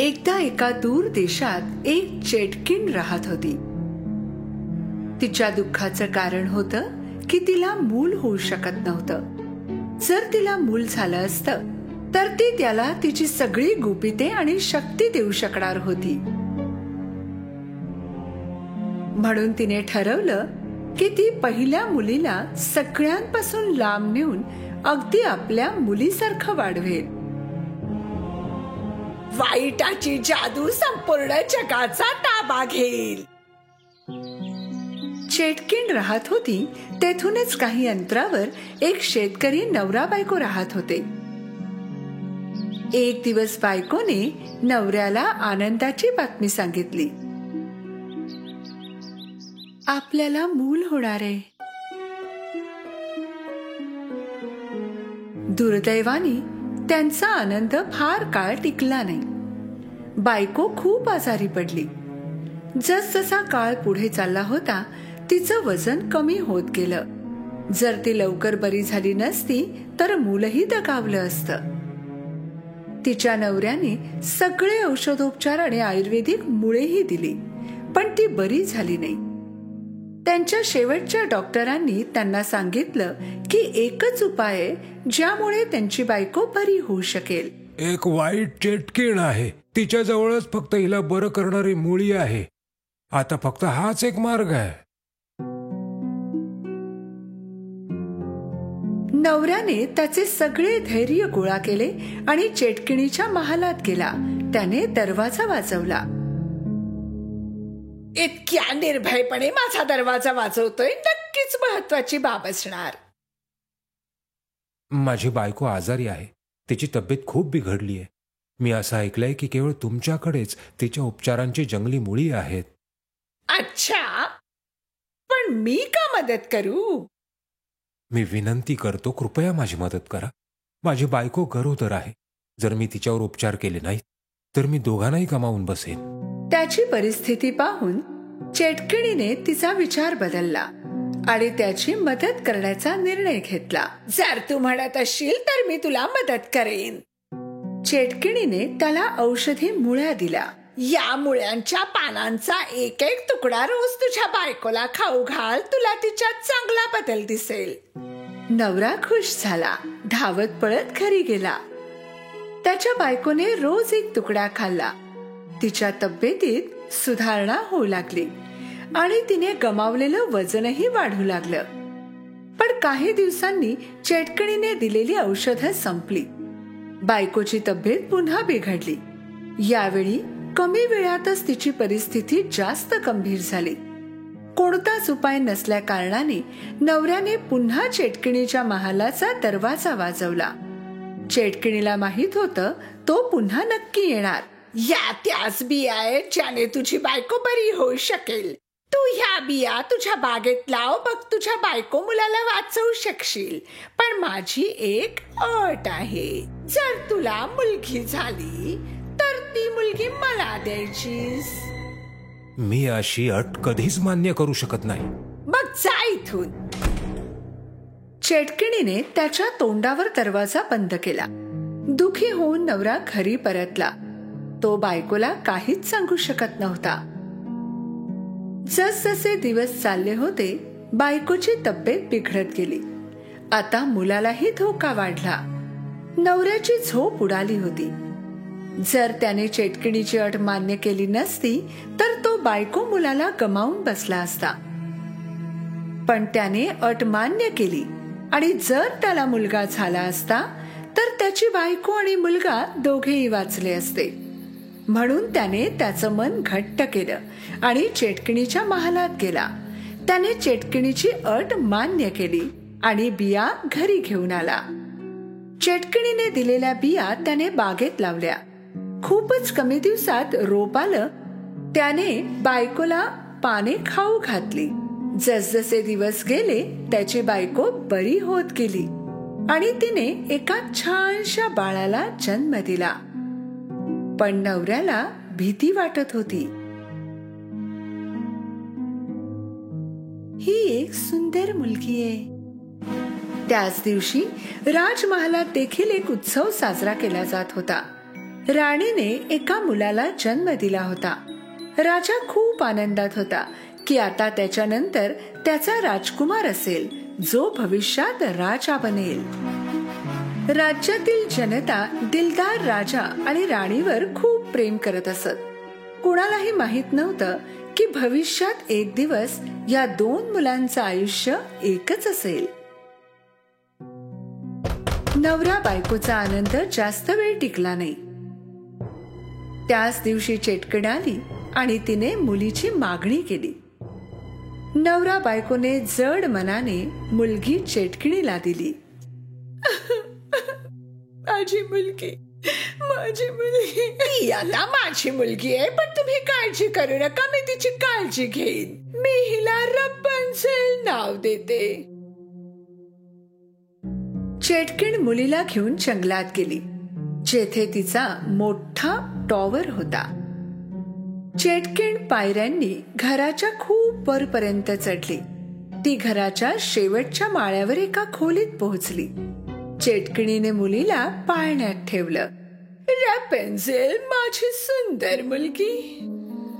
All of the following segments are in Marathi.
एकदा एका दूर देशात एक चेटकीण राहत होती. तिच्या दुःखाचं कारण होतं की तिला मूल होऊ शकत नव्हतं. जर तिला मूल झालं असतं तर ती त्याला तिची सगळी गुपिते आणि शक्ती देऊ शकणार होती. म्हणून तिने ठरवलं की ती पहिल्या मुलीला सगळ्यांपासून लांब नेऊन अगदी आपल्या मुलीसारखं वाढवेल. वाईटाची जादू संपूर्ण जगाचा ताबा घेईल. चेटकीण राहत होती तेथूनच काही अंतरावर एक शेतकरी नवरा बायको राहत होते. एक दिवस बायकोने नवऱ्याला आनंदाची बातमी सांगितली. आपल्याला मूल होणार आहे. दुर्दैवाने त्यांचा आनंद फार काळ टिकला नाही. बायको खूप आजारी पडली. जसजसा काळ पुढे चालला होता तिचं वजन कमी होत गेलं. जर ती लवकर बरी झाली नसती तर मूलही दगावलं असतं. तिच्या नवऱ्याने सगळे औषधोपचार आणि आयुर्वेदिक मुळेही दिली, पण ती बरी झाली नाही. त्यांच्या शेवटच्या डॉक्टरांनी त्यांना सांगितलं की एकच उपाय आहे ज्यामुळे त्यांची बायको बरी होऊ शकेल. एक वाईट चेटकीण आहे. तिच्या जवळच फक्त हिला बरं करणारी मुळी आहे. आता फक्त हाच एक मार्ग आहे. नवऱ्याने त्याचे सगळे धैर्य गोळा केले आणि चेटकिणीच्या महालात गेला. त्याने दरवाजा वाजवला. इतक्या निर्भयपणे माझा दरवाजा वाजवतोय, नक्कीच महत्वाची बाब असणार. माझी बायको आजारी आहे. तिची तब्येत खूप बिघडली आहे. मी असं ऐकलंय की केवळ तुमच्याकडेच तिच्या उपचारांची जंगली मुळी आहेत. अच्छा, पण मी का मदत करू? मी विनंती करतो, कृपया माझी मदत करा. माझी बायको गरोदर आहे. जर मी तिच्यावर उपचार केले नाहीत तर मी दोघांनाही गमावून बसेन. त्याची परिस्थिती पाहून चेटकिणीने तिचा विचार बदलला आणि त्याची मदत करण्याचा निर्णय घेतला. जर तू म्हणत असशील तर मी तुला मदत करेन. चेटकिणीने त्याला औषधी मुळ्या दिल्या. या मुळ्यांच्या पानांचा एक एक तुकडा रोज तुझ्या बायकोला खाऊ घाल, तुला तिच्यात चांगला बदल दिसेल. नवरा खुश झाला. धावत पळत घरी गेला. त्याच्या बायकोने रोज एक तुकडा खाल्ला. तिच्या तब्येतीत सुधारणा होऊ लागली आणि तिने गमावलेलं वजनही वाढू लागलं. पण काही दिवसांनी चेटकिणीने दिलेली औषधं संपली. बायकोची तब्येत पुन्हा बिघडली. यावेळी कमी वेळातच तिची परिस्थिती जास्त गंभीर झाली. कोणताच उपाय नसल्या कारणाने नवऱ्याने पुन्हा चेटकिणीच्या महालाचा दरवाजा वाजवला. चेटकिणीला माहित होतं तो पुन्हा नक्की येणार. या त्याच बिया आहेत ज्याने तुझी बायको बरी होऊ शकेल. तू ह्या बिया तुझ्या बागेत लाव, बघ तुझ्या बायको मुलाला वाचवू शकशील. पण माझी एक अट आहे. जर तुला मुलगी झाली तर ती मुलगी मला द्यायचीस. मी अशी अट कधीच मान्य करू शकत नाही. मग जा इथून. चेटकिणीने त्याच्या तोंडावर दरवाजा बंद केला. दुखी होऊन नवरा घरी परतला. तो बायकोला काहीच सांगू शकत नव्हता. जसजसे दिवस चालले होते बायकोची तब्येत बिघडत गेली. आता मुलालाही धोका वाढला. नवऱ्याची झोप उडाली होती. जर त्याने चेटकिणीची अट मान्य केली नसती तर तो बायको मुलाला गमावून बसला असता. पण त्याने अट मान्य केली आणि जर त्याला मुलगा झाला असता तर त्याची बायको आणि मुलगा दोघेही वाचले असते. म्हणून त्याने त्याचं मन घट्ट केलं आणि चेटकिणीच्या महालात गेला. त्याने चेटकिणीची अट मान्य केली आणि बिया घरी घेऊन आला. चेटकिणीने दिलेल्या बिया त्याने बागेत लावल्या. खूपच कमी दिवसात रोप आलं. त्याने बायकोला पाने खाऊ घातली. जसजसे दिवस गेले त्याची बायको बरी होत गेली आणि तिने एका छानशा बाळाला जन्म दिला. पण नवऱ्याला भीती वाटत होती. ही एक सुंदर मुलगी आहे. त्याच दिवशी राजमहालात देखील एक उत्सव साजरा केला जात होता. राणीने एका मुलाला जन्म दिला होता. राजा खूप आनंदात होता की आता त्याच्यानंतर त्याचा राजकुमार असेल, जो भविष्यात राजा बनेल. राज्यातील जनता दिलदार राजा आणि राणीवर खूप प्रेम करत असत. कुणालाही माहित नव्हतं की भविष्यात एक दिवस या दोन मुलांचं आयुष्य एकच असेल. नवरा बायकोचा आनंद जास्त वेळ टिकला नाही. त्याच दिवशी चेटकीण आली आणि तिने मुलीची मागणी केली. नवरा बायकोने जड मनाने मुलगी चेटकिणीला दिली. माझी मुलगी, माझी मुलगी, ती आता माझी मुलगी आहे, पण तुम्ही काळजी करू नका, मी तिची काळजी घेईन. मी हिला रपुंझेल नाव देते. चेटकीण मुलीला घेऊन जंगलात गेली, जेथे तिचा मोठा टॉवर होता. चेटकीण पायऱ्यांनी घराच्या खूप वरपर्यंत चढली. ती घराच्या शेवटच्या माळ्यावर एका खोलीत पोहोचली. चेटकिणीने मुलीला पाळण्यात ठेवलं. रपुंझेल, माझी सुंदर मुलगी.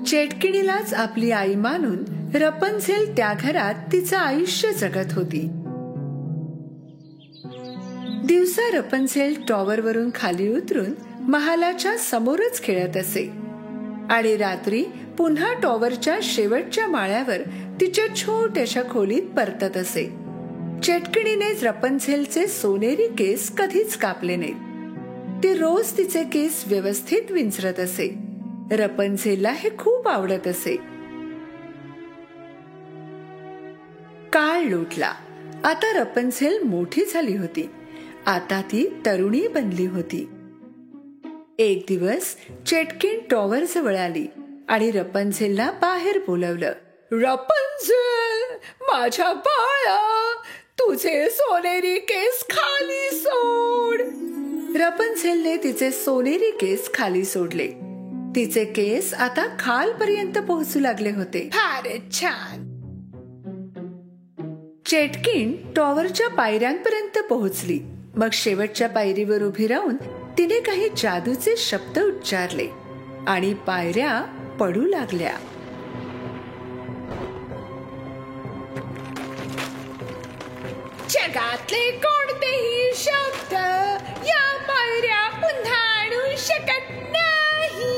चेटकिणीलाच आपली आई मानून रपुंझेल त्या घरात तिचं आयुष्य जगत होती. दिवसा रपुंझेल टॉवर वरून खाली उतरून महालाच्या समोरच खेळत असे आणि रात्री पुन्हा टॉवरच्या शेवटच्या माळ्यावर तिच्या छोट्याशा खोलीत परतत असे. चेटकिणीने रपुंझेलचे सोनेरी केस कधीच कापले नाहीत. ती रोज तिचे केस व्यवस्थित विंचरत असे. रपुंझेलला हे खूप आवडत असे. काळ लोटला. आता रपुंझेल मोठी झाली होती. आता ती तरुणी बनली होती. एक दिवस चेटकीण टॉवर जवळ आली आणि रपुंझेलला बाहेर बोलवलं. रपुंझेल, माझ्या बाळा, तुझे सोनेरी केस खाली सोड. रपुंझेलने तिचे सोनेरी केस खाली सोडले. तिचे केस आता खालपर्यंत पोहोचू लागले होते. फारच छान. चेटकीण टॉवरच्या पायऱ्यांपर्यंत पोहोचली. मग शेवटच्या पायरीवर उभी राहून तिने काही जादूचे शब्द उच्चारले आणि पायऱ्या पडू लागल्या. जगातले कोणतेही शब्द या पायऱ्या पुन्हा आणू शकत नाही.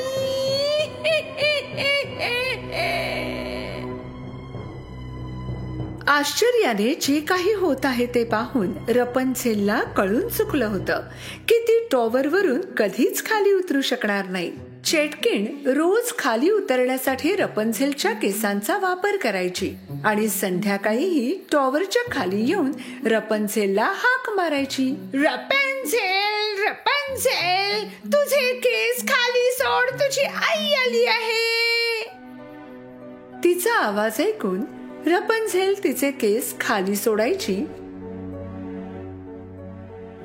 आश्चर्याने जे काही होत आहे ते पाहून रपुंझेलला कळून चुकलं होतं की ती टॉवरवरून कधीच खाली उतरू शकणार नाही. चेटकीण रोज खाली उतरण्यासाठी रपुंझेलच्या केसांचा वापर करायची आणि संध्याकाळीही टॉवरच्या खाली येऊन रपुंझेलला हाक मारायची. रपुंझेल, रपुंझेल, तुझे केस खाली सोड, तुझी आई आली आहे. तिचा आवाज ऐकून रपुंझेल तिचे केस खाली सोडायची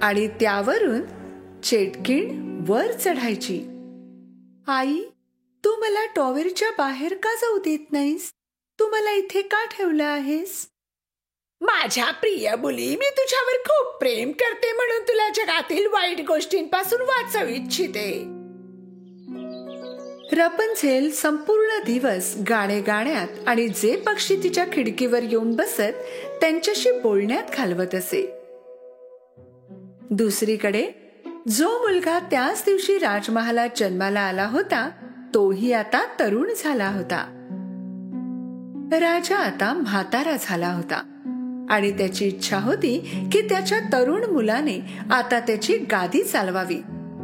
आणि त्यावरून चेटकीण वर चढायची. आई, तू मला टॉवरच्या बाहेर का जाऊ देत नाहीस? तू मला इथे का ठेवलं आहेस? माझ्या प्रिय मुली, मी तुझ्यावर खूप प्रेम करते म्हणून तुला जगातील वाईट गोष्टींपासून वाचवू इच्छिते. रपुंझेल संपूर्ण दिवस गाणे गाण्यात आणि जे पक्षी तिच्या खिडकीवर येऊन बसत त्यांच्याशी बोलण्यात घालवत असे. दुसरीकडे जो मुलगा त्याच दिवशी राजमहालात जन्माला आला होता तोही आता तरुण झाला होता. राजा आता म्हातारा झाला होता आणि त्याची इच्छा होती की त्याच्या तरुण मुलाने आता त्याची गादी चालवावी,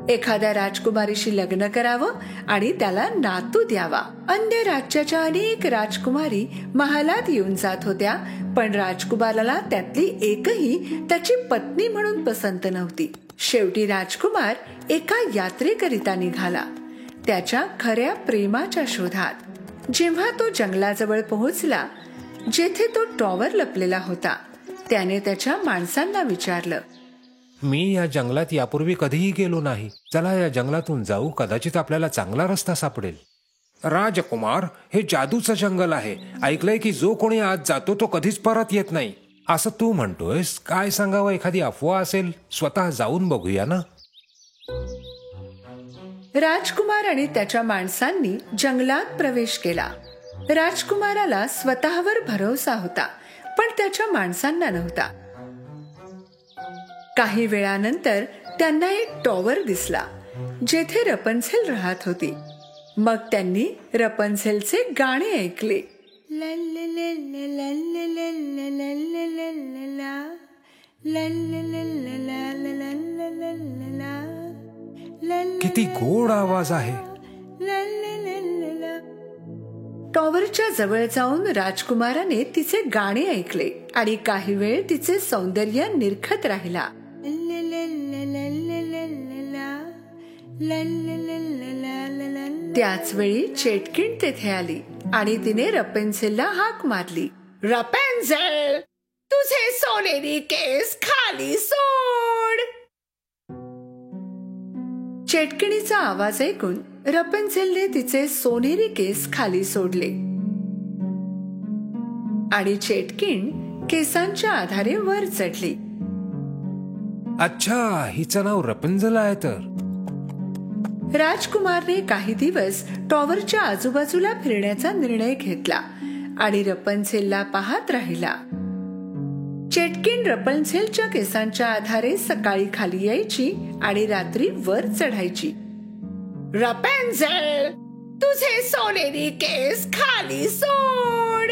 एखाद्या राजकुमारीशी लग्न करावं आणि त्याला नातू द्यावा. अन्य राज्याच्या अनेक राजकुमारी महालात येऊन जात होत्या, पण राजकुमाराला त्यातली एकही त्याची पत्नी म्हणून पसंत नव्हती. शेवटी राजकुमार एका यात्रेकरिता निघाला, त्याच्या खऱ्या प्रेमाच्या शोधात. जेव्हा तो जंगलाजवळ पोहोचला जेथे तो टॉवर लपलेला होता, त्याने त्याच्या माणसांना विचारलं, मी या जंगलात यापूर्वी कधीही गेलो नाही. चला या जंगलातून जाऊ, कदाचित आपल्याला चांगला रस्ता सापडेल. राजकुमार, हे जादूचं जंगल आहे. ऐकलंय की जो कोणी आज जातो तो कधीच परत येत नाही. असं तू म्हणतोयस? काय सांगावं, एखादी अफवा असेल. स्वतः जाऊन बघूया ना. राजकुमार आणि त्याच्या माणसांनी जंगलात प्रवेश केला. राजकुमाराला स्वतःवर भरोसा होता, पण त्याच्या माणसांना नव्हता. काही वेळानंतर त्यांना एक टॉवर दिसला, जेथे रपन्झेल राहत होती. मग त्यांनी रपन्झेलचे गाणे ऐकले. किती गोड आवाज आहे. टॉवरच्या जवळ जाऊन राजकुमाराने तिचे गाणे ऐकले आणि काही वेळ तिचे सौंदर्य निरखत राहिला. त्याच वेळी चेटकिन तेथे आली आणि तिने रपन्झेलला हाक मारली. रपन्झेल, तुझे सोनेरी केस खाली सोड. चेटकिणीचा आवाज ऐकून रपन्झेलने तिचे सोनेरी केस खाली सोडले आणि चेटकिन केसांच्या आधारे वर चढली. अच्छा, हिचं नाव रपन्झेल आहे तर. राजकुमारने काही दिवस टॉवरच्या आजूबाजूला फिरण्याचा निर्णय घेतला आणि रपन्झेलला पाहत राहिला. चेटकिन रपन्झेलच्या केसांच्या आधारे सकाळी खाली यायची आणि रात्री वर चढायची. रपन्झेल, तुझे सोनेरी केस खाली सोड.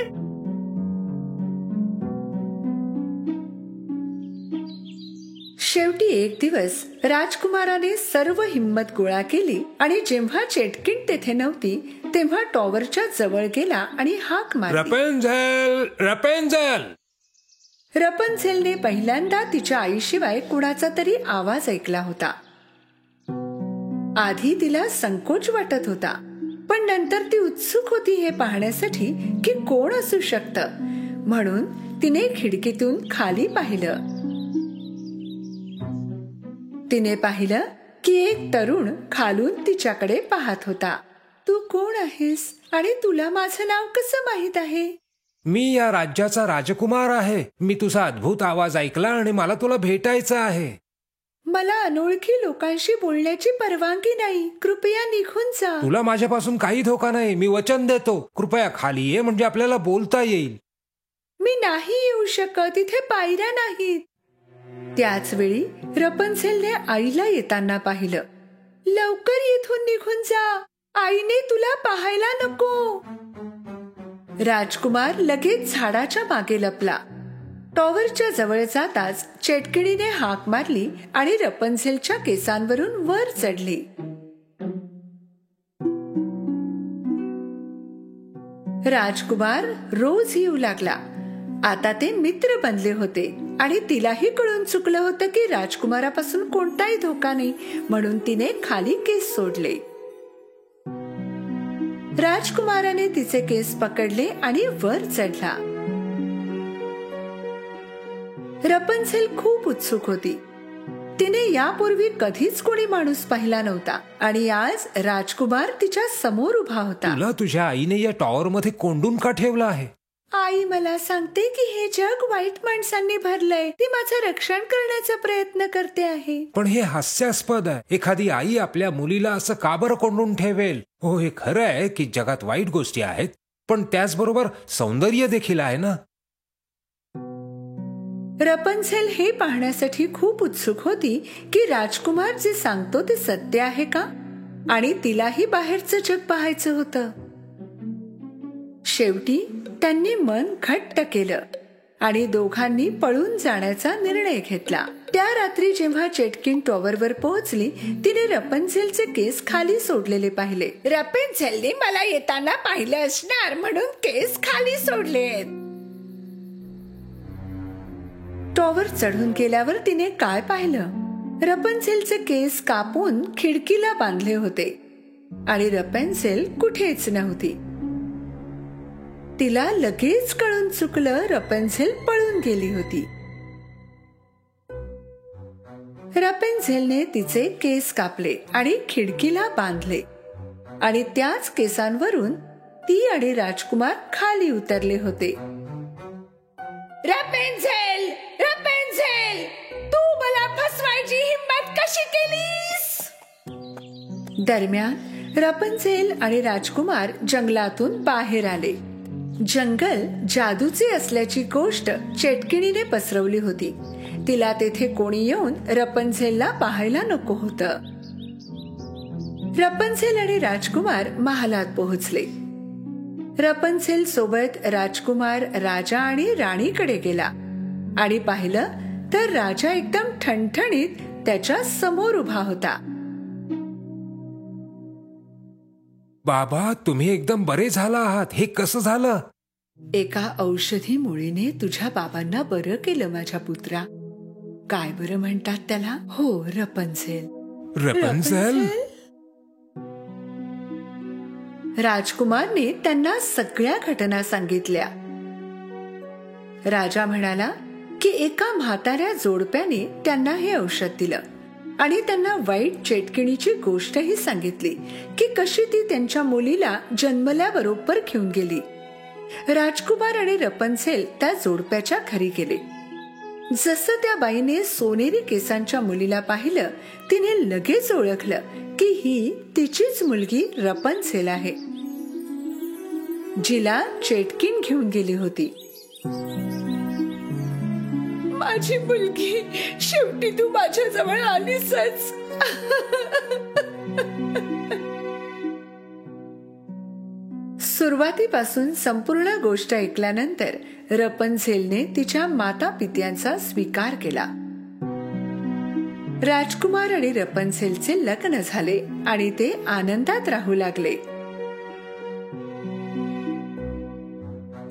शेवटी एक दिवस राजकुमाराने सर्व हिम्मत गोळा केली आणि जेव्हा चेटकिन तेथे नव्हती तेव्हा टॉवरच्या जवळ गेला आणि हाक मारली. रपन्झेल, रपन्झेल. रपन्झेलने पहिल्यांदा तिच्या आईशिवाय कुणाचा तरी आवाज ऐकला होता. आधी तिला संकोच वाटत होता, पण नंतर ती उत्सुक होती हे पाहण्यासाठी की कोण असू शकतं. म्हणून तिने खिडकीतून खाली पाहिलं. तिने पाहिलं की एक तरुण खालून तिच्याकडे पाहत होता. तू कोण आहेस आणि तुला माझं नाव कसं माहित आहे? मी या राज्याचा राजकुमार आहे. मी तुझा अद्भुत आवाज ऐकला आणि मला तुला भेटायचं आहे. मला अनोळखी लोकांशी बोलण्याची परवानगी नाही. कृपया निघून जा. तुला माझ्यापासून काही धोका नाही. मी वचन देतो. कृपया खाली ये, म्हणजे आपल्याला बोलता येईल. मी नाही येऊ शकत. इथे पायऱ्या नाहीत. त्याच वेळी रपन्झेलने आईला येताना पाहिलं. लवकर येथून निघून जा. आईने तुला पाहायला नको. राजकुमार लगेच झाडाच्या मागे लपला. टॉवरच्या जवळ जाताच चेटकिणीने हाक मारली आणि रपन्झेलच्या केसांवरून वर चढली. राजकुमार रोज येऊ लागला. आता ते मित्र बनले होते आणि तिलाही कळून चुकलं होतं की राजकुमारापासून कोणताही धोका नाही, म्हणून तिने खाली केस सोडले. राजकुमाराने तिचे केस पकडले आणि वर चढला. रपन्झेल खूप उत्सुक होती. तिने यापूर्वी कधीच कोणी माणूस पाहिला नव्हता आणि आज राजकुमार तिच्या समोर उभा होता. तुला तुझ्या आईने या टॉवर मध्ये कोंडून का ठेवलं आहे? आई मला सांगते की हे जग वाईट माणसांनी भरलंय. ती माझं रक्षण करण्याचा प्रयत्न करते आहे. पण हे हास्यास्पद आहे. एखादी आई आपल्या मुलीला असं का बरं कोंडून ठेवेल? हो, हे खरं आहे की जगात वाईट गोष्टी आहेत, पण त्याचबरोबर सौंदर्य देखील आहे ना. रपन्झेल हे पाहण्यासाठी खूप उत्सुक होती की राजकुमार जे सांगतो ते सत्य आहे का, आणि तिलाही बाहेरचं जग पाहायचं होतं. शेवटी त्यांनी मन घट्ट केलं आणि दोघांनी पळून जाण्याचा निर्णय घेतला. त्या रात्री जेव्हा चेटकिन टॉवरवर पोहोचली, तिने रपन्झेलचे केस खाली सोडलेले पाहिले. रपन्झेलने मला येताना पाहिलं असणार म्हणून केस खाली सोडलेत. टॉवर चढून गेल्यावर तिने काय पाहिलं? रपन्झेलचे केस कापून खिडकीला बांधले होते आणि रपन्झेल कुठेच नव्हती. तिला लगेच कळून चुकलं, रपन्झेल पळून गेली होती. रपन्झेलने तिचे केस कापले आणि खिडकीला बांधले आणि त्याच केसांवरून ती आणि राजकुमार खाली उतरले होते. रपन्झेल, रपन्झेल, तू मला फसवायची हिम्मत कशी केलीस? दरम्यान रपन्झेल आणि राजकुमार जंगलातून बाहेर आले. जंगल जादूचे असल्याची गोष्ट चेटकिणीने पसरवली होती. तिला तेथे कोणी येऊन रपन्झेलला पाहायला नको होतं. रपन्झेल आणि राजकुमार महालात पोहोचले. रपन्झेल सोबत राजकुमार राजा आणि राणीकडे गेला आणि पाहिलं तर राजा एकदम ठणठणीत त्याच्या समोर उभा होता. बाबा, तुम्ही एकदम बरे झाला आहात. हे कसं झालं? एका औषधी मुळीने तुझ्या बाबांना बरं केलं माझ्या पुत्रा. काय बरं म्हणतात त्याला? हो, रपन्झेल. रपन्झेल? राजकुमारने त्यांना सगळ्या घटना सांगितल्या. राजा म्हणाला की एका म्हाताऱ्या जोडप्याने त्यांना हे औषध दिलं आणि त्यांना वाईट चेटकिणीची गोष्टही सांगितली की कशी ती त्यांच्या मुलीला जन्मल्याबरोबर घेऊन गेली. राजकुमार आणि रपन्झेल त्या जोडप्याच्या घरी गेले. जसं त्या बाईने सोनेरी केसांच्या मुलीला पाहिलं, तिने लगेच ओळखलं की ही तिचीच मुलगी रपन्झेल आहे, जिला चेटकीण घेऊन गेली होती. माझी मुलगी, शेवटी तू माझ्या जवळ आलीसच. सुरुवातीपासून संपूर्ण गोष्ट ऐकल्यानंतर रपन्झेलने तिच्या माता पित्यांचा स्वीकार केला. राजकुमार आणि रपन्झेलचे लग्न झाले आणि ते आनंदात राहू लागले.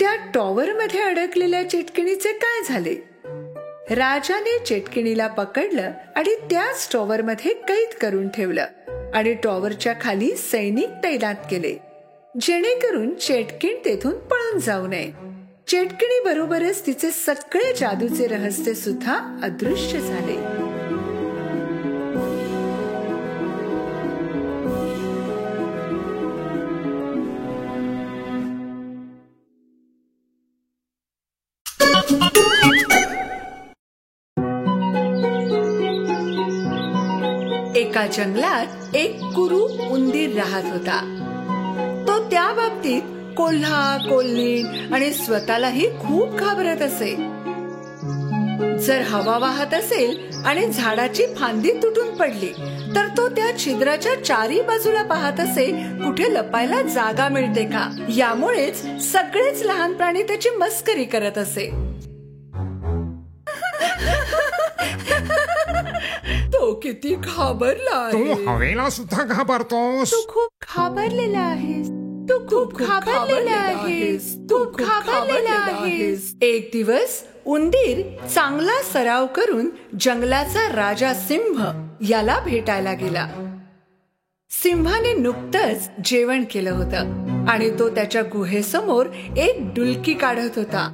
त्या टॉवर मध्ये अडकलेल्या चेटकिणीचे काय झाले? राजाने चेटकिणीला पकडलं आणि त्याच टॉवर मध्ये कैद करून ठेवलं आणि टॉवरच्या खाली सैनिक तैनात केले, जेणेकरून चेटकीण तेथून पळून जाऊ नये. चेटकिणी बरोबरच तिचे सगळे जादूचे रहस्य सुद्धा अदृश्य झाले. एका जंगलात एक कुरूप उंदीर राहत होता. तो त्या बाबतीत कोल्हा, कोल्हीण आणि स्वतःलाही खूप घाबरत असे. जर हवा वाहत असेल आणि झाडाची फांदी तुटून पडली तर तो त्या छिद्राच्या चारी बाजूला पाहत असे, कुठे लपायला जागा मिळते का. यामुळेच सगळेच लहान प्राणी त्याची मस्करी करत असे. तो किती घाबरला आहे. तू हवेला सुद्धा घाबरतोस. तू खूप घाबरलेला आहेस. तू खूप घाबरलेला आहेस. तू घाबरलेला आहेस. एक दिवस उंदीर चांगला सराव करून जंगलाचा राजा सिंह याला भेटायला गेला. सिंहाने नुकतंच जेवण केलं होतं आणि तो त्याच्या गुहेसमोर एक डुलकी काढत होता.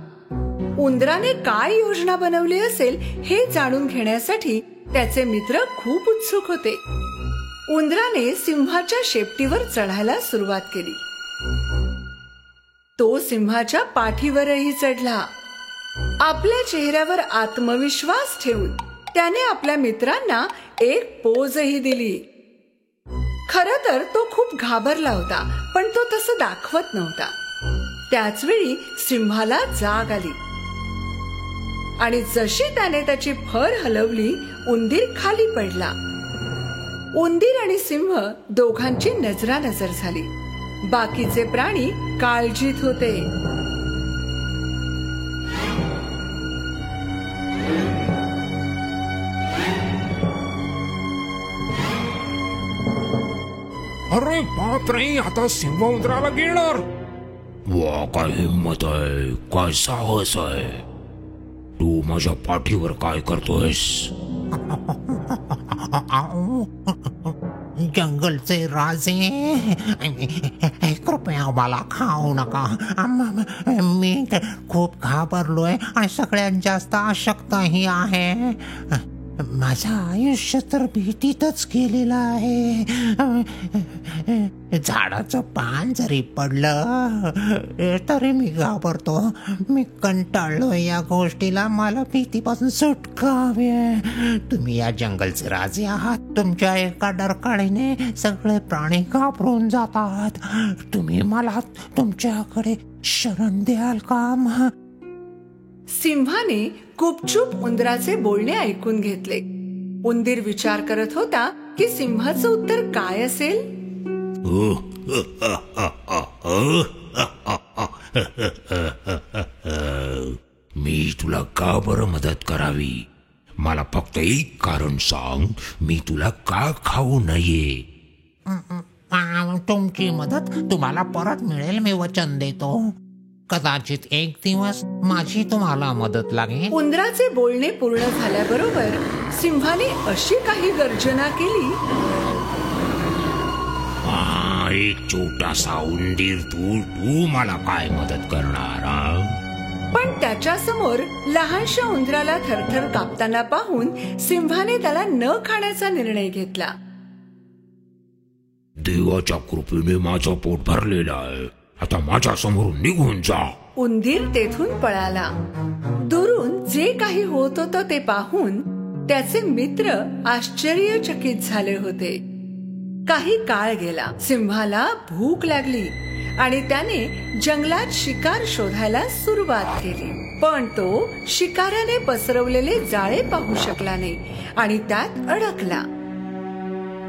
उंदराने काय योजना बनवली असेल हे जाणून घेण्यासाठी त्याचे मित्र खूप उत्सुक होते. उंदराने सिंहाच्या शेपटीवर चढायला सुरुवात केली. तो सिंहाच्या पाठीवरही चढला. आपल्या चेहऱ्यावर आत्मविश्वास ठेवून त्याने आपल्या मित्रांना एक पोजही दिली. खरं तर तो खूप घाबरला होता, पण तो तसं दाखवत नव्हता. त्याच वेळी सिंहाला जाग आली आणि जशी त्याने त्याची फर हलवली, उंदीर खाली पडला. उंदीर आणि सिंह दोघांची नजरानजर झाली. बाकीचे प्राणी काळजीत होते. अरे बापरे, आता सिंह उंदराला गिळणार. वा, काय हिम्मत आहे, काय साहस आहे. तू माझ्या पाठीवर काय करतोयस? जंगलचे राजे, कृपया मला खाऊ नका. मी खूप घाबरलोय आणि सगळ्यात जास्त अशक्तही आहे. माझं आयुष्य तर भीतीतच गेलेलं आहे. झाडाचं पान जरी पडलं तरी मी घाबरतो. मी कंटाळलो या गोष्टीला. मला भीतीपासून सुटका हवी आहे. तुम्ही या जंगलचे राजे आहात. तुमच्या एका डरकाळीने सगळे प्राणी घाबरून जातात. तुम्ही मला तुमच्याकडे शरण द्याल का? सिंहाने गुपचूप उंदराचे बोलणे ऐकून घेतले. उंदीर विचार करत होता की सिंहाचं उत्तर काय असेल. मी तुला का बरं मदत करावी? मला फक्त एक कारण सांग. मी तुला का खाऊ नये? तुमची मदत तुम्हाला परत मिळेल, मी वचन देतो. कदाचित एक दिवस माझी तुम्हाला मदत लागेल. उंदराचे बोलणे पूर्ण झाल्याबरोबर सिंहाने अशी काही गर्जना केली. एक छोटासा उंदीर, तू मला काय मदत करणार? पण त्याच्या समोर लहानशा उंदराला थरथर कापताना पाहून सिंहाने त्याला न खाण्याचा निर्णय घेतला. देवाच्या कृपेने माझं पोट भरलेलं आहे. आता माझ्या समोरून निघून जा. उंदीर तेथून पळाला. दुरून जे काही होत होतं ते पाहून त्याचे मित्र आश्चर्यचकित झाले होते. काही काळ गेला. सिंहाला भूक लागली आणि त्याने जंगलात शिकार शोधायला सुरुवात केली. पण तो शिकाऱ्याने पसरवलेले जाळे पाहू शकला नाही आणि त्यात अडकला.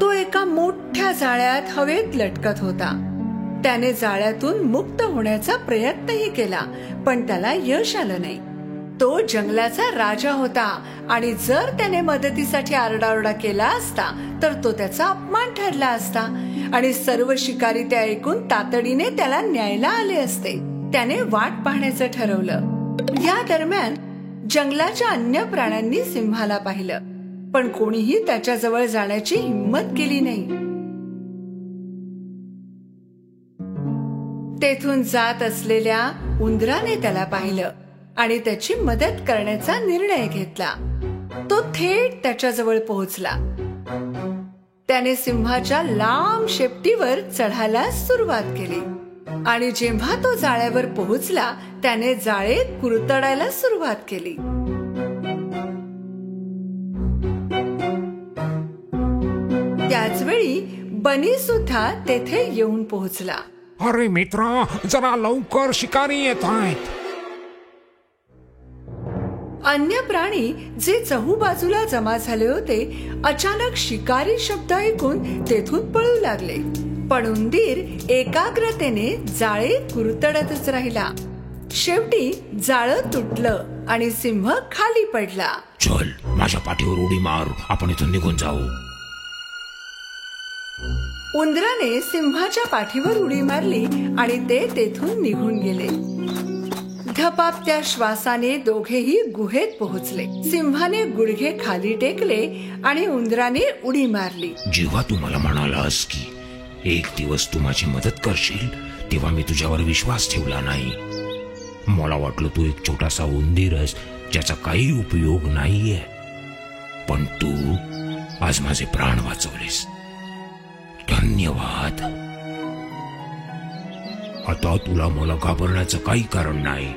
तो एका मोठ्या जाळ्यात हवेत लटकत होता. त्याने जाळ्यातून मुक्त होण्याचा प्रयत्नही केला, पण त्याला यश आलं नाही. तो जंगलाचा राजा होता आणि जर त्याने मदतीसाठी आरडाओरडा केला असता तर तो त्याचा अपमान ठरला असता आणि सर्व शिकारी ते ऐकून तातडीने त्याला न्यायला आले असते. त्याने वाट पाहण्याचं ठरवलं. या दरम्यान जंगलाच्या अन्य प्राण्यांनी सिंहाला पाहिलं, पण कोणीही त्याच्याजवळ जाण्याची हिंमत केली नाही. तेथून जात असलेल्या उंदराने त्याला पाहिलं आणि त्याची मदत करण्याचा निर्णय घेतला. तो थेट त्याच्याजवळ पोहोचला. त्याने सिंहाच्या लांब शेपटीवर चढायला सुरुवात केली आणि जेव्हा तो जाळ्यावर पोहोचला त्याने जाळे कुरतडायला सुरुवात केली. त्याचवेळी बनी सुद्धा तेथे येऊन पोहोचला. अरे मित्रा, जरा लवकर, शिकारी येत आहेत. अन्य प्राणी जे चहूबाजूला जमा झाले होते अचानक शिकारी शब्द ऐकून तेथून पळू लागले. पण उंदीर एकाग्रतेने जाळे कुरतडतच राहिला. शेवटी जाळं तुटलं आणि सिंह खाली पडला. चल, माझ्या पाठीवर उडी मार. आपण इथून निघून जाऊ. उंदराने सिंहाच्या पाठीवर उडी मारली आणि ते तेथून निघून गेले. धपापत्या श्वासाने दोघेही गुहेत पोहोचले. सिंहाने गुडघे खाली टेकले आणि उंदराने उडी मारली. जेव्हा तू मला म्हणालास की एक दिवस तू माझी मदत करशील, तेव्हा मी तुझ्यावर विश्वास ठेवला नाही. मला वाटलं तू एक छोटासा उंदीरच ज्याचा काही उपयोग नाहीये. पण तू आज माझे प्राण वाचवलेस. धन्यवाद. आता तुला मला घाबरण्याचं काही कारण नाही.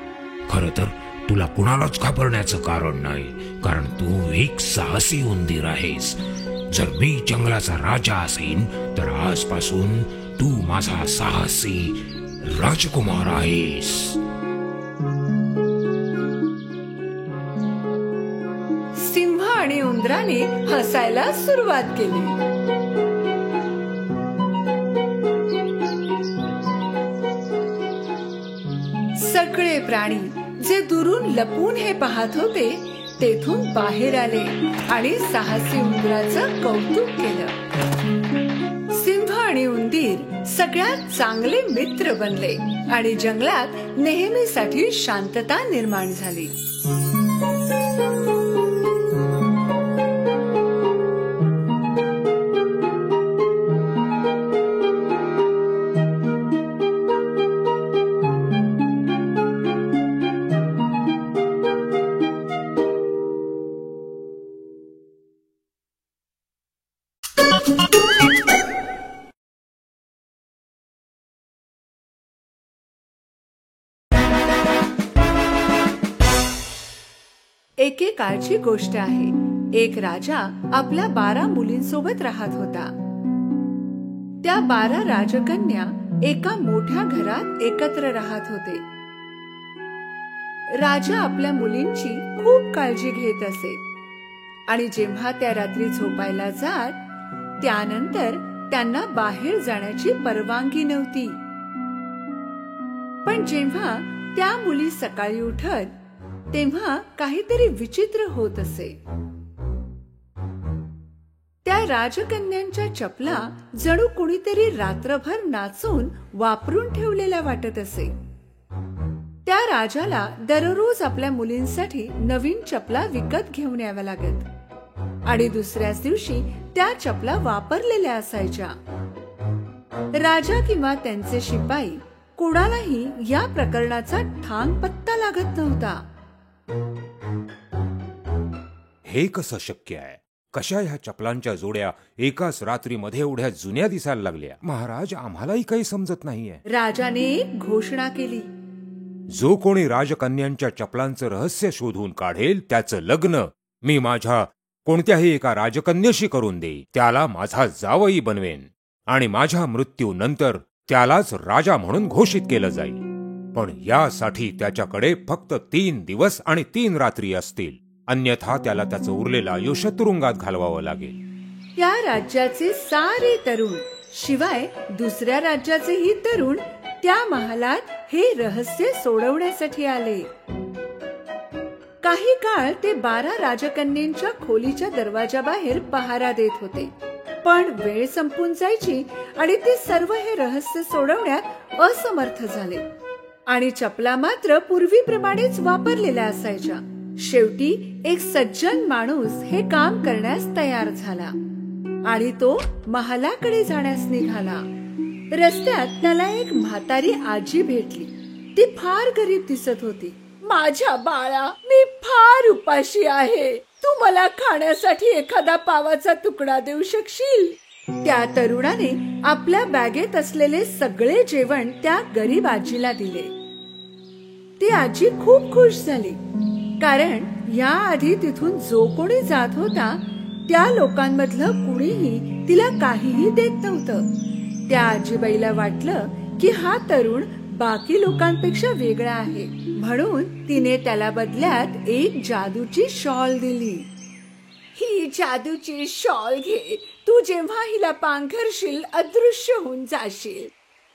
खरं तर तुला कुणालाच घाबरण्याचं कारण नाही, कारण तू एक साहसी उंदीर आहेस. जर मी जंगलाचा राजा असेन तर आजपासून तू माझा साहसी राजकुमार आहेस. सिंह आणि उंदराने हसायला सुरुवात केली. सगळे प्राणी जे दुरून लपून हे पाहत होते तेथून बाहेर आले आणि साहसी उंदराचं कौतुक केलं. सिंह आणि उंदीर सगळ्यात चांगले मित्र बनले आणि जंगलात नेहमीसाठी शांतता निर्माण झाली. एकेकाळची गोष्ट आहे. एक राजा आपल्या 12 मुलींसोबत राहत होता. त्या 12 राजकन्या एका मोठ्या घरात एकत्र राहत होते. राजा आपल्या मुलींची खूप काळजी घेत असे आणि जेव्हा त्या रात्री झोपायला जात, त्यानंतर त्यांना बाहेर जाण्याची परवानगी नव्हती. पण जेव्हा त्या मुली सकाळी उठत, तेव्हा काहीतरी विचित्र होत असे. त्या राजकन्यांच्या चपला जणू कोणीतरी रात्रभर नाचून वापरून ठेवलेल्या वाटत असे. त्या राजाला दररोज आपल्या मुलींसाठी नवीन चपला विकत घेऊन याव्या लागत आणि दुसऱ्याच दिवशी त्या चपला वापरलेल्या असायच्या. राजा किंवा त्यांचे शिपाई कोणालाही या प्रकरणाचा ठाम पत्ता लागत नव्हता. हे कसं शक्य आहे? कशा ह्या चपलांच्या जोड्या एकाच रात्रीमध्ये एवढ्या जुन्या दिसायला लागल्या? महाराज, आम्हालाही काही समजत नाहीये. राजाने एक घोषणा केली. जो कोणी राजकन्यांच्या चपलांचं रहस्य शोधून काढेल, त्याचं लग्न मी माझ्या कोणत्याही एका राजकन्येशी करून देईन. त्याला माझा जावई बनवेन आणि माझ्या मृत्यूनंतर त्यालाच राजा म्हणून घोषित केलं जाईल. पण यासाठी त्याच्याकडे फक्त 3 दिवस आणि 3 रात्री असतील, अन्यथा त्याला त्याचं उरलेलं आयुष्य तुरुंगात घालवावं लागेल. त्या राज्याचे सारे तरुण, शिवाय दुसऱ्या राज्याचेही तरुण त्या महालात हे रहस्य सोडवण्यासाठी आले. काही काळ ते 12 राजकन्यांच्या खोलीच्या दरवाजाबाहेर पहारा देत होते. पण वेळ संपून जायची आणि ते सर्व हे रहस्य सोडवण्यात असमर्थ झाले आणि चपला मात्र पूर्वीप्रमाणेच वापरलेल्या असायच्या. शेवटी एक सज्जन माणूस हे काम करण्यास तयार झाला आणि तो महालाकडे जाण्यास निघाला. रस्त्यात त्याला एक म्हातारी आजी भेटली. ती फार गरीब दिसत होती. माझ्या बाळा, मी फार उपाशी आहे. तू मला खाण्यासाठी एखादा पावाचा तुकडा देऊ शकशील? त्या तरुणाने आपल्या बॅगेत असलेले सगळे जेवण त्या गरीब आजीला दिले. ती आजी खूप खुश झाली, कारण या आधी तिथून जो कोणी जात होता त्या लोकांमधलं कुणीही तिला काहीही देत नव्हतं. त्या आजीबाईला वाटलं की हा तरुण बाकी लोकांपेक्षा वेगळा आहे, म्हणून तिने त्याला बदल्यात एक जादूची शॉल दिली. ही जादूची शॉल घे. तू जेव्हा हिला पांघरशील, अदृश्य होऊन जाशील.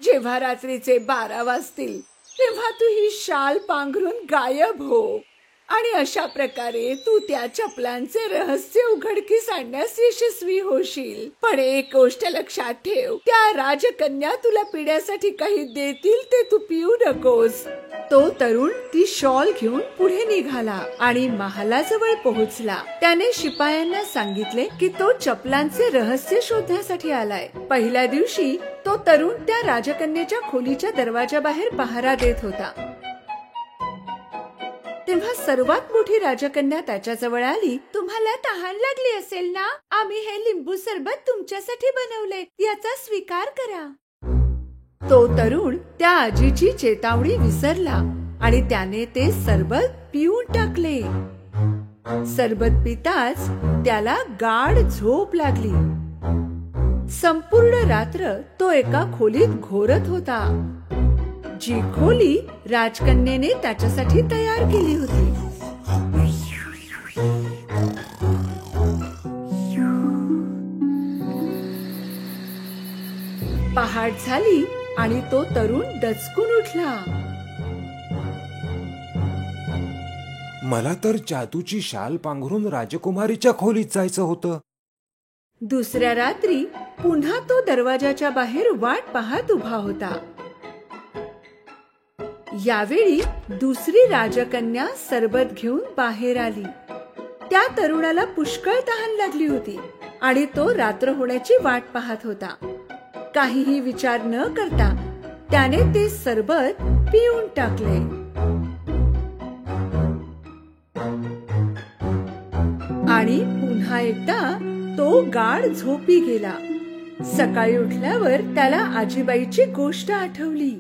जेव्हा रात्रीचे 12 वाजतील, तेव्हा तू ही शाल पांघरून गायब हो आणि अशा प्रकारे तू त्या चपलांचे रहस्य उघडकीस आणण्यास यशस्वी होशील. पण एक गोष्ट लक्षात ठेव, त्या राजकन्या तुला पिण्यासाठी काही देतील ते तू पिऊ नकोस. तो तरुण ती शॉल घेऊन पुढे निघाला आणि महालाजवळ पोहोचला. त्याने शिपायांना सांगितले की तो चपलांचे रहस्य शोधण्यासाठी आलाय. पहिल्या दिवशी तो तरुण त्या राजकन्येच्या खोलीच्या दरवाजाबाहेर पहारा देत होता. तेव्हा सर्वात मोठी राजकन्या त्याच्याजवळ आली. तुम्हाला तहान लागली असेल ना? आम्ही हे लिंबू सरबत तुमच्यासाठी बनवले, याचा स्वीकार करा. तो तरुण त्या आजीची चेतावणी विसरला आणि त्याने ते सरबत पिऊन टाकले. सरबत पिताच त्याला गाढ झोप लागली. संपूर्ण रात्र तो एका खोलीत घोरत होता, जी खोली राजकन्येने त्याच्यासाठी तयार केली होती. पहाट झाली आणि तो तरुण दचकून उठला. मला तर जादूची शाल पांघरून राजकुमारीच्या खोलीत जायचं होतं. दुसऱ्या रात्री पुन्हा तो दरवाजाच्या बाहेर वाट पाहत उभा होता. यावेळी दुसरी राजकन्या सरबत घेऊन बाहेर आली. त्या तरुणाला पुष्कळ तहान लागली होती आणि तो रात्र होण्याची वाट पाहत होता. काहीही विचार न करता त्याने ते सरबत पिऊन टाकले. आणि पुन्हा एकदा तो गाढ झोपी गेला. सकाळी उठल्यावर त्याला आजीबाईची गोष्ट आठवली.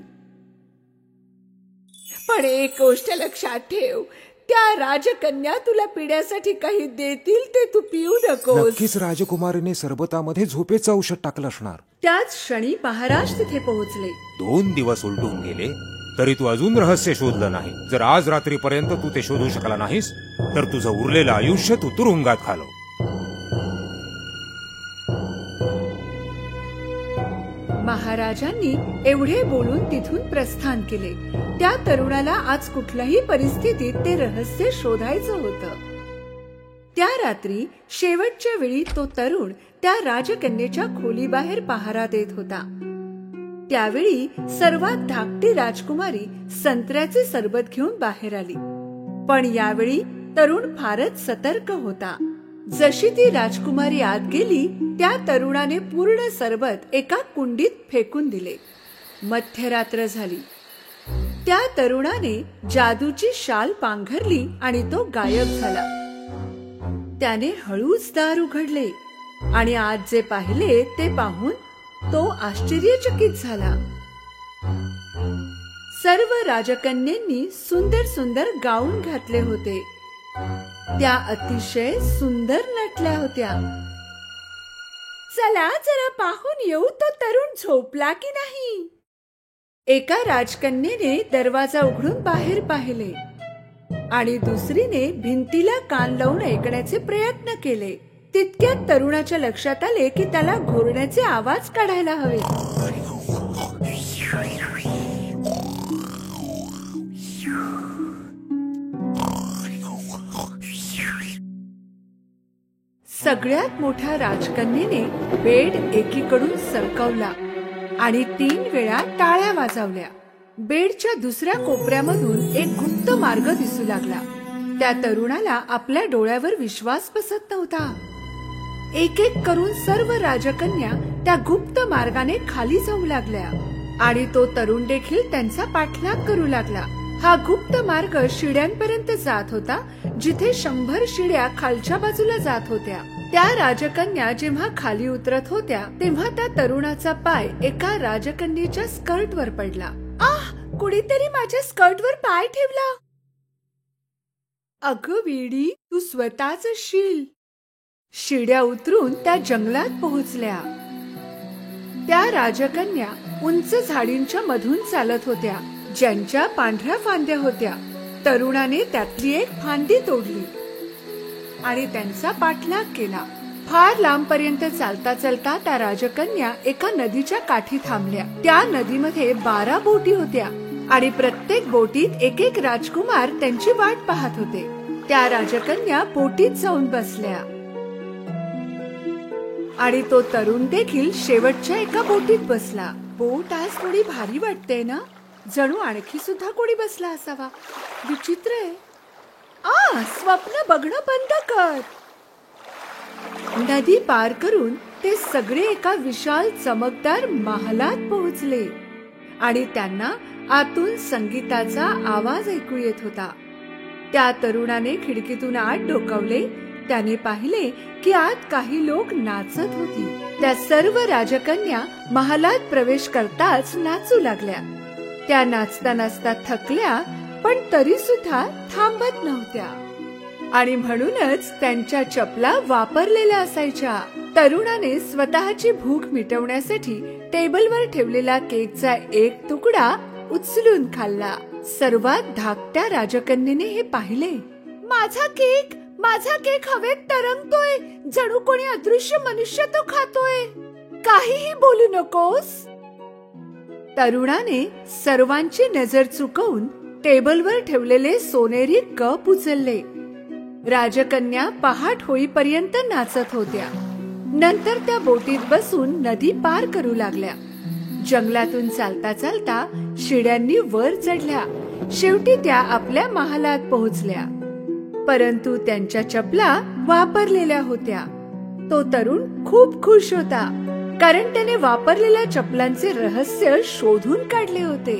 पण एक गोष्ट लक्षात ठेव, त्या राजकन्या तुला पिण्यासाठी काही देतील ते तू पिऊ नकोस. नक्कीच राजकुमारीने सरबतामध्ये झोपेचं औषध टाकलं असणार. त्याच क्षणी महाराज तिथे पोहोचले. 2 दिवस उलटून गेले तरी तू अजून रहस्य शोधलं नाही. जर आज रात्रीपर्यंत तू ते शोधू शकला नाहीस तर तुझं उरलेलं आयुष्य तू तुरुंगात घालव. महाराजांनी एवढे बोलून तिथून प्रस्थान केले. त्या तरुणाला आज कुठल्याही परिस्थितीत ते रहस्य शोधायचं होतं. त्या रात्री शेवटच्या वेळी तो तरुण त्या राजकन्येच्या खोलीबाहेर पहारा देत होता. त्यावेळी सर्वात धाकटी राजकुमारी संत्र्याचे सरबत घेऊन बाहेर आली. पण यावेळी तरुण फारच सतर्क होता. जशी ती राजकुमारी आत गेली त्या तरुणाने पूर्ण सरबत एका कुंडीत फेकून दिले. मध्यरात्र झाली. त्या तरुणाने जादूची शाल पांघरली आणि तो गायब झाला. त्याने हळूच दार उघडले आणि आज जे पाहिले ते पाहून तो आश्चर्यचकित झाला. सर्व राजकन्यांनी सुंदर सुंदर गाऊन घातले होते. त्या अतिशय सुंदर नटल्या होत्या. चला जरा पाहून येऊ तो तरुण झोपला की नाही. एका राजकन्येने दरवाजा उघडून बाहेर पाहिले आणि दुसरीने भिंतीला कान लावून ऐकण्याचे प्रयत्न केले. तितक्यात तरुणाच्या लक्षात आले की त्याला घोरण्याचे आवाज काढायला हवे. सगळ्यात मोठ्या राजकन्येने बेड एकीकडून सरकवला आणि 3 वेळा टाळ्या वाजवल्या. बेडच्या दुसऱ्या कोपऱ्यामधून एक गुप्त मार्ग दिसू लागला. त्या तरुणाला आपल्या डोळ्यावर विश्वास बसत नव्हता. एक एक करून सर्व राजकन्या त्या गुप्त मार्गाने खाली जाऊ लागल्या आणि तो तरुण देखील त्यांचा पाठलाग करू लागला. हा गुप्त मार्ग शिड्यांपर्यंत जात होता, जिथे 100 शिड्या खालच्या बाजूला जात होत्या. त्या राजकन्या जेव्हा खाली उतरत होत्या तेव्हा त्या तरुणाचा पाय एका राजकन्येच्या स्कर्टवर पडला. आह, कुणीतरी माझ्या स्कर्टवर पाय ठेवला. अगं वेडी, तू स्वतःच असशील. शिड्या उतरून त्या जंगलात पोहोचल्या. त्या राजकन्या उंच झाडींच्या मधून चालत होत्या, ज्यांच्या पांढऱ्या फांद्या होत्या. तरुणाने त्यातली एक फांदी तोडली आणि त्यांचा पाठलाग केला. फार लांबपर्यंत चालता चालता त्या राजकन्या एका नदीच्या काठी थांबल्या. त्या नदीमध्ये 12 बोटी होत्या आणि प्रत्येक बोटीत एक एक राजकुमार त्यांची वाट पाहत होते. त्या राजकन्या बोटीत जाऊन बसल्या आणि तो तरुण देखील शेवटच्या एका बोटीत बसला. बोट आज थोडी भारी वाटते ना, जणू आणखी सुद्धा कोणी बसला असावा. विचित्र आहे. स्वप्न बघणं बंद कर. नदी पार करून ते सगळे एका विशाल चमकदार महालात पोहोचले आणि त्यांना आतून संगीताचा आवाज ऐकू येत होता. त्या तरुणाने खिडकीतून आत डोकावले. त्याने पाहिले की आत काही लोक नाचत होती. त्या सर्व राजकन्या महालात प्रवेश करताच नाचू लागल्या. त्या नाचता नाचता थकल्या, पण तरी सुद्धा थांबत नव्हत्या आणि म्हणूनच त्यांच्या चपला वापरलेल्या असायच्या. तरुणाने स्वतःची भूक मिटवण्यासाठी टेबलवर ठेवलेला केकचा एक तुकडा उचलून खाल्ला. सर्वात धाकट्या राजकन्येने हे पाहिले. माझा केक हवेत तरंगतोय, जणू कोणी अदृश्य मनुष्य तो खातोय. काहीही बोलू नकोस. तरुणाने सर्वांची नजर चुकवून टेबलवर ठेवलेले सोनेरी कप उचलले. राजकन्या पहाट होईपर्यंत नाचत होत्या. नंतर त्या बोटीत बसून नदी पार करू लागल्या. जंगलातून चालता चालता शिड्यांनी वर चढल्या. शेवटी त्या आपल्या महालात पोहोचल्या, परंतु त्यांच्या चपला वापरलेल्या होत्या. तो तरुण खूप खुश होता, कारण त्याने वापरलेल्या चपलांचे रहस्य शोधून काढले होते.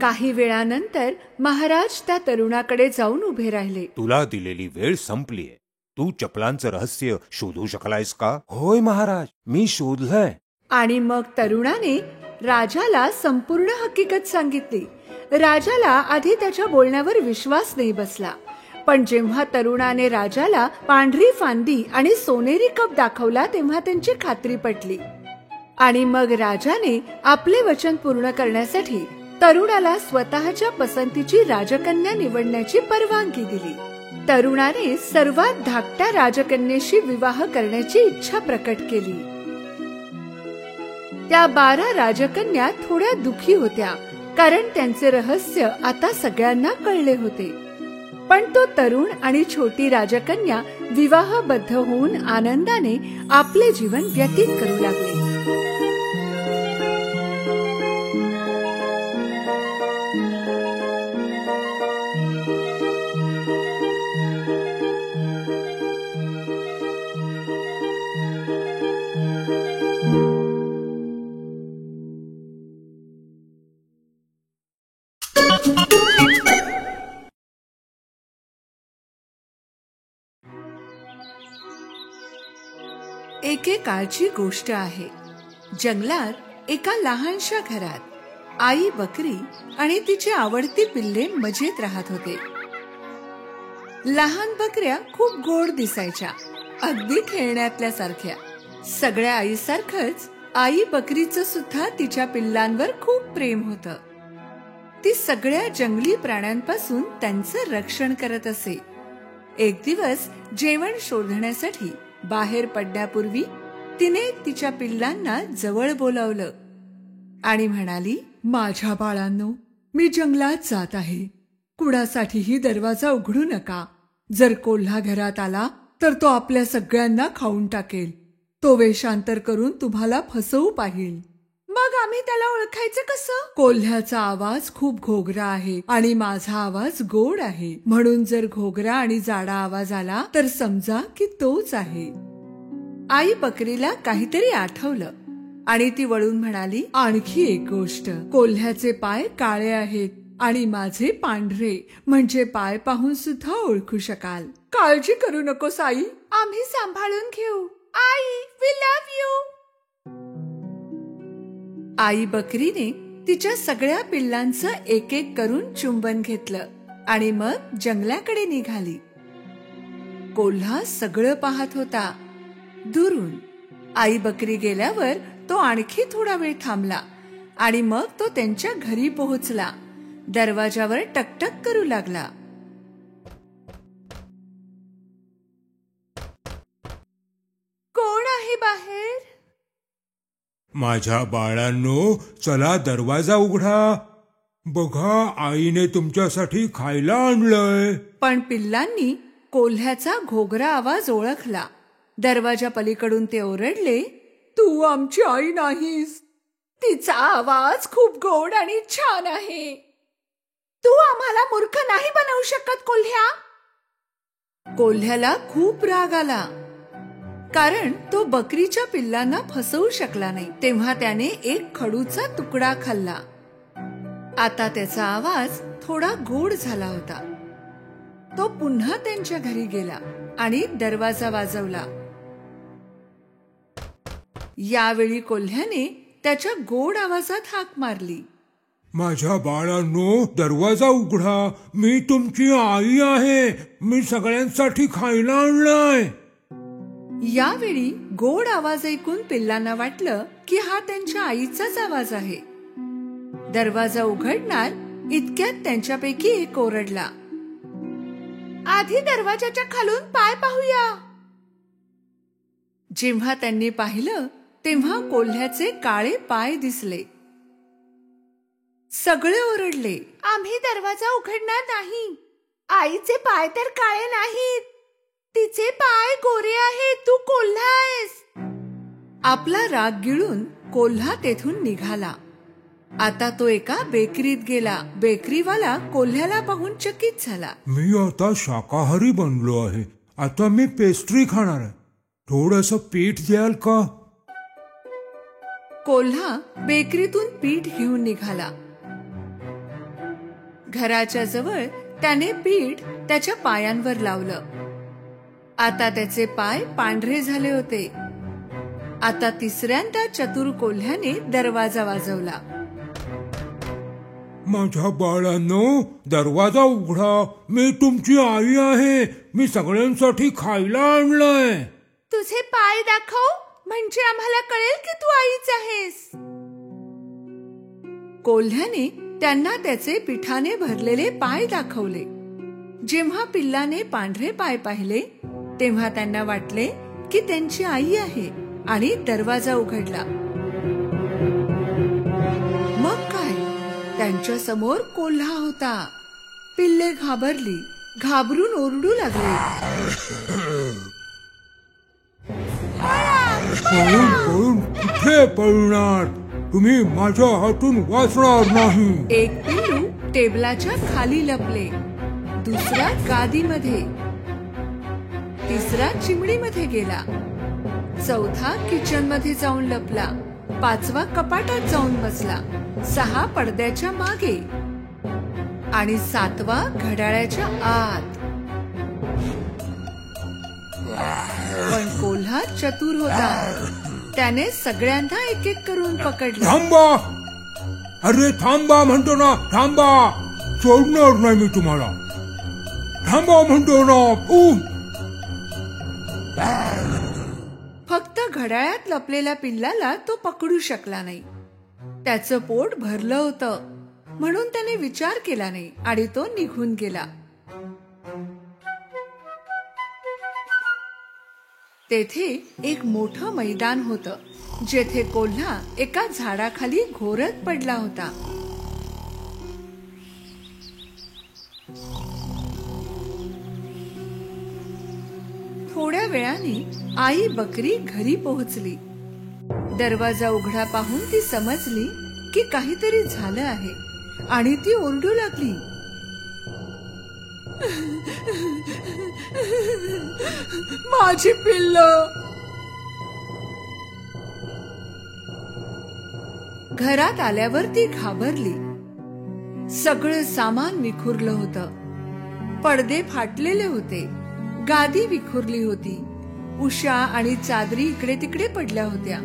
काही वेळानंतर महाराज त्या तरुणाकडे जाऊन उभे राहिले. तुला दिलेली वेळ संपलीये. तू चपलांचं रहस्य शोधू शकलायस का? होय महाराज, मी शोधलंय. आणि मग तरुणाने राजाला संपूर्ण हकीकत सांगितली. राजाला आधी त्याच्या बोलण्यावर विश्वास नाही बसला, पण जेव्हा तरुणाने राजाला पांढरी फांदी आणि सोनेरी कप दाखवला तेव्हा त्यांची खात्री पटली. आणि मग राजाने आपले वचन पूर्ण करण्यासाठी तरुणाला स्वतःच्या पसंतीची राजकन्या निवडण्याची परवानगी दिली. तरुणाने सर्वात धाकट्या राजकन्येशी विवाह करण्याची इच्छा प्रकट केली. त्या 12 राजकन्या थोड्या दुखी होत्या, कारण त्यांचे रहस्य आता सगळ्यांना कळले होते. पण तो तरुण आणि छोटी राजकन्या विवाहबद्ध होऊन आनंदाने आपले जीवन व्यतीत करू लागले. एकेकाळची गोष्ट आहे. जंगलात एका लहानशा घरात आई बकरी आणि तिची आवडती पिल्ले मजेत राहत होते. लहान बकऱ्या खूप गोड दिसायच्या, अगदी खेळण्यातल्या सारख्या. सगळ्या आईसारखंच आई बकरीचं सुद्धा तिच्या पिल्लांवर खूप प्रेम होतं. ती सगळ्या जंगली प्राण्यांपासून त्यांचं रक्षण करत असे. एक दिवस जेवण शोधण्यासाठी बाहेर पडण्यापूर्वी तिने तिच्या पिल्लांना जवळ बोलावलं आणि म्हणाली, माझ्या बाळांनो, मी जंगलात जात आहे. कुणासाठीही दरवाजा उघडू नका. जर कोल्हा घरात आला तर तो आपल्या सगळ्यांना खाऊन टाकेल. तो वेषांतर करून तुम्हाला फसवू पाहिल. मग आम्ही त्याला ओळखायचं कसं? कोल्ह्याचा आवाज खूप घोगरा आहे आणि माझा आवाज गोड आहे, म्हणून जर घोगरा आणि जाडा आवाज आला तर समजा की तोच आहे. आई बकरीला काहीतरी आठवलं आणि ती वळून म्हणाली, आणखी एक गोष्ट, कोल्ह्याचे पाय काळे आहेत आणि माझे पांढरे, म्हणजे पाय पाहून सुद्धा ओळखू शकाल. काळजी करू नकोस आई, आम्ही सांभाळून घेऊ. आई, वी लव्ह यू. आई बकरीने तिच्या सगळ्या पिल्लांचं एक एक करून चुंबन घेतलं आणि मग जंगलाकडे निघाली. कोल्हा सगळं पाहत होता दुरून. आई बकरी गेल्यावर तो आणखी थोडा वेळ थांबला आणि मग तो त्यांच्या घरी पोहोचला. दरवाजावर टकटक करू लागला. कोण आहे बाहेर? माझ्या बाळांनो, चला दरवाजा उघडा. बघा, आईने तुमच्यासाठी खायला आणलंय. पण पिल्लांनी कोल्ह्याचा घोगरा आवाज ओळखला. दरवाजा पलीकडून ते ओरडले, तू आमची आई नाहीस. तिचा आवाज खूप गोड आणि छान आहे. तू आम्हाला मूर्ख नाही बनवू शकत कोल्ह्या. कोल्ह्याला खूप राग आला, कारण तो बकरीच्या पिल्लांना फसवू शकला नाही. तेव्हा त्याने एक खडूचा तुकडा खाल्ला. आता त्याचा आवाज थोडा गोड झाला होता. तो पुन्हा त्यांच्या घरी गेला आणि दरवाजा वाजवला. यावेळी कोल्ह्याने त्याच्या गोड आवाजात हाक मारली, माझ्या बाळांनो, दरवाजा उघडा. मी तुमची आई आहे. मी सगळ्यांसाठी खायला आणलंय. यावेळी गोड आवाज ऐकून पिल्लांना वाटलं की हा त्यांच्या आईचाच आवाज आहे. दरवाजा उघडणार इतक्यात त्यांच्यापैकी एक ओरडला, आधी दरवाजाच्या खालून पाय पाहूया. जेव्हा त्यांनी पाहिलं तेव्हा कोल्ह्याचे काळे पाय दिसले. सगळे ओरडले, आम्ही दरवाजा उघडणार नाही. आईचे पाय तर काळे नाहीत, तिचे पाय गोरे आहेत. तू कोल्हा आहेस. आपला राग गिळून कोल्हा तेथून निघाला. आता तो एका बेकरीत गेला. बेकरीवाला कोल्ह्याला पाहून चकित झाला. मी आता शाकाहारी बनलो आहे. आता मी पेस्ट्री खाणार आहे. थोडंसं पीठ द्याल का? कोल्हा बेकरीतून पीठ घेऊन निघाला. घराच्या जवळ त्याने पीठ त्याच्या पायांवर लावलं. आता त्याचे पाय पांढरे झाले होते आता तिसऱ्यांदा चतुर कोल्ह्याने दरवाजा वाजवला. माझ्या बाळांनो, दरवाजा उघडा. मी तुमची आई आहे. मी सगळ्यांसाठी खायला आणलंय. तुझे पाय दाखव, म्हणजे आम्हाला कळेल की तू आईच आहेस. कोल्ह्याने त्यांना त्याचे पिठाने भरलेले पाय दाखवले. जेव्हा पिल्लाने पांढरे पाय पाहिले तेव्हा त्यांना वाटले की त्यांची आई आहे आणि दरवाजा उघडला. मग काय, त्यांच्या समोर कोल्हा होता. पिल्ले घाबरली, घाबरून ओरडू लागले. पळून कुठे पळणार? तुम्ही माझ्या हातून वाचणार नाही. एक पिल्लू टेबलाच्या खाली लपले, दुसरा गादीमध्ये, तिसरा चिमणीमध्ये गेला, चौथा किचन मध्ये जाऊन लपला, पाचवा कपाटात जाऊन बसला, सहा पडद्याच्या मागे आणि सातवा घड्याळाच्या आत. पण कोल्हा चतुर होता. त्याने सगळ्यांना एक एक करून पकडले. थांबा, अरे थांबा म्हणतो ना, थांबा. सोडणार नाही मी तुम्हाला. थांबा म्हणतो ना. फक्त घड्याळात लपलेल्या पिल्लाला तो पकडू शकला नाही. त्याचं पोट भरलं होतं म्हणून त्याने विचार केला नाही आणि तो निघून गेला. तेथे एक मोठं मैदान होतं, जेथे कोल्हा एका झाडाखाली घोरत पडला होता. थोड्या वेळाने आई बकरी घरी पोहोचली. दरवाजा उघडा पाहून ती समजली की काहीतरी झालं आहे आणि ती ओरडू लागली. माझी पिल्ल. घरात आल्यावर ती घाबरली. सगळं सामान विखुरलं होतं. पडदे फाटलेले होते, गादी विखुरली होती, उषा आणि चादरी इकडे तिकडे पडल्या होत्या.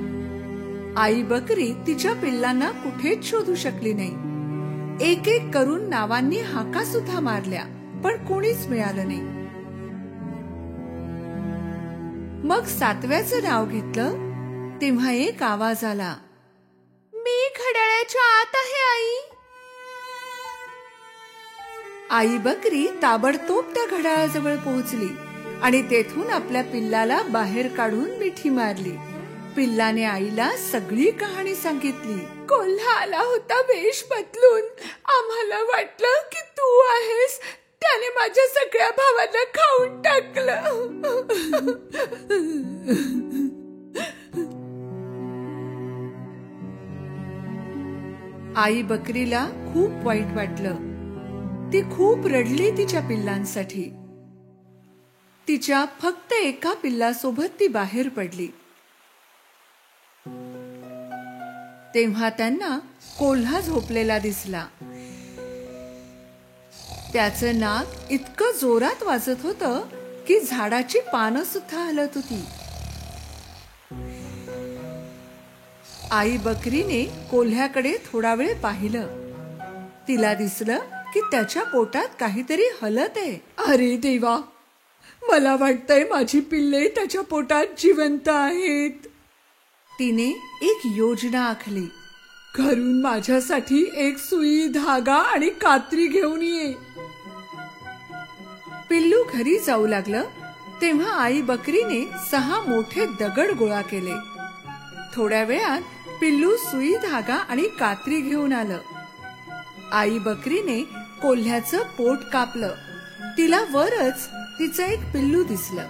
आई बकरी तिच्या पिल्लांना कुठेच शोधू शकली नाही. एक एक करून नावांनी हाका सुद्धा मारल्या, पण कोणीच मिळालं नाही. मग सातव्याचं नाव घेतलं तेव्हा एक आवाज आला. मी घड्याळाच्या आत आहे आई. आई बकरी ताबडतोब त्या घड्याळाजवळ पोहोचली आणि तेथून आपल्या पिल्लाला बाहेर काढून मिठी मारली. पिल्लाने आईला सगळी कहाणी सांगितली. कोल्हा आला होता वेश बदलून. आम्हाला वाटलं की तू आहेस. त्याने माझ्या सगळ्या भावांना खाऊन टाकलं. आई बकरीला खूप वाईट वाटलं. ती खूप रडली तिच्या पिल्लांसाठी. तिच्या फक्त एका पिल्लासोबत ती बाहेर पडली. तेव्हा त्यांना कोल्हा झोपलेला दिसला. त्याचं नाक इतकं जोरात वाजत होतं की झाडाची पानं सुद्धा हलत होती. आई बकरीने कोल्ह्याकडे थोडा वेळ पाहिलं. तिला दिसलं की त्याच्या पोटात काहीतरी हलत आहे. अरे देवा, मला वाटतंय माझी पिल्ले त्याच्या पोटात जिवंत आहेत. तिने एक योजना आखली. घरून माझ्यासाठी एक सुई, धागा आणि कात्री घेऊन ये. पिल्लू घरी जाऊ लागलं तेव्हा आई बकरीने 6 मोठे दगड गोळा केले. थोड्या वेळात पिल्लू सुई, धागा आणि कात्री घेऊन आलं. आई बकरीने कोल्ह्याचं पोट कापलं. तिला वरच तिचं एक पिल्लू दिसलं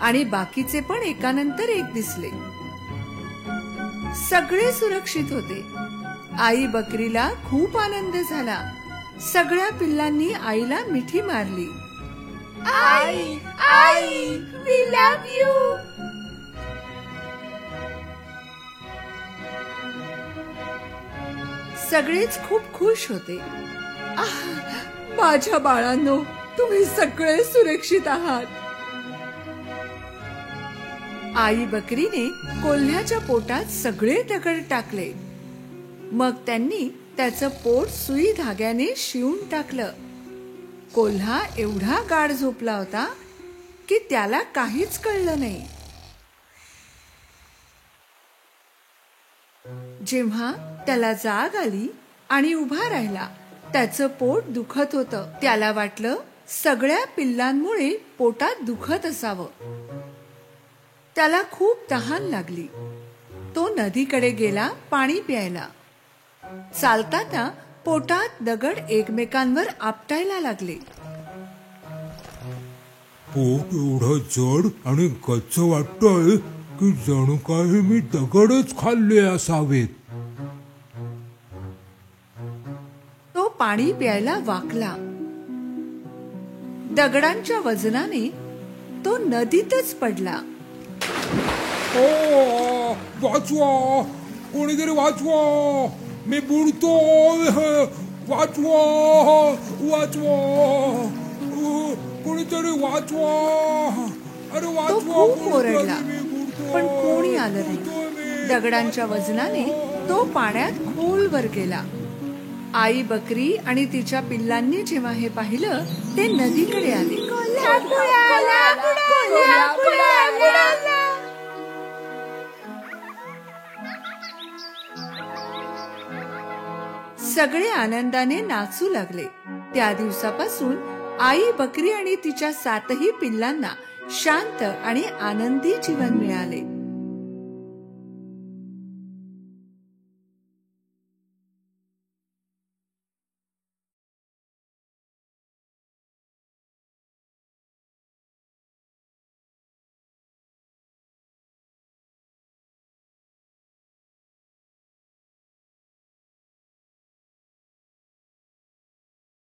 आणि बाकीचे पण एकानंतर एक दिसले. सगळे सुरक्षित होते. आई बकरीला खूप आनंद झाला. सगळ्या पिल्लांनी आईला मिठी मारली. आई, आई, वी लव्ह यू. सगळेच खूप खुश होते. माझ्या बाळांनो, तुम्ही सगळे सुरक्षित आहात. आई बकरीने कोल्ह्याच्या पोटात सगळे दगड टाकले. मग त्यांनी त्याचं पोट सुई धाग्याने शिवून टाकलं. कोल्हा एवढा गाढ झोपला होता की त्याला काहीच कळलं नाही. जेव्हा त्याला जाग आली आणि उभा राहिला, त्याचं पोट दुखत होतं. त्याला वाटलं सगळ्या पिल्लांमुळे पोटात दुखत असावं. त्याला खूप तहान लागली. तो नदीकडे गेला पाणी प्यायला. चालताना पोटात दगड एकमेकांवर आपटायला लागले. पोट एवढं जड आणि गच्च वाटतंय की जणू काही मी दगडच खाल्ले असावेत. तो पाणी प्यायला वाकला. दगडांच्या वजनाने तो नदीतच पडला. ओ, वाचवा, कोणीतरी वाचवा, मी बुडतोय, वाचवा, वाचवा, कोणीतरी वाचवा, अरे तो वाचवा. खूप ओरडला, पण कोणी आलं नाही. दगडांच्या वजनाने तो पाण्यात खोलवर गेला. आई बकरी आणि तिच्या पिल्लांनी जेव्हा हे पाहिलं, ते नदीकडे आले. सगळे आनंदाने नाचू लागले. त्या दिवसापासून आई बकरी आणि तिच्या 7ही पिल्लांना शांत आणि आनंदी जीवन मिळाले.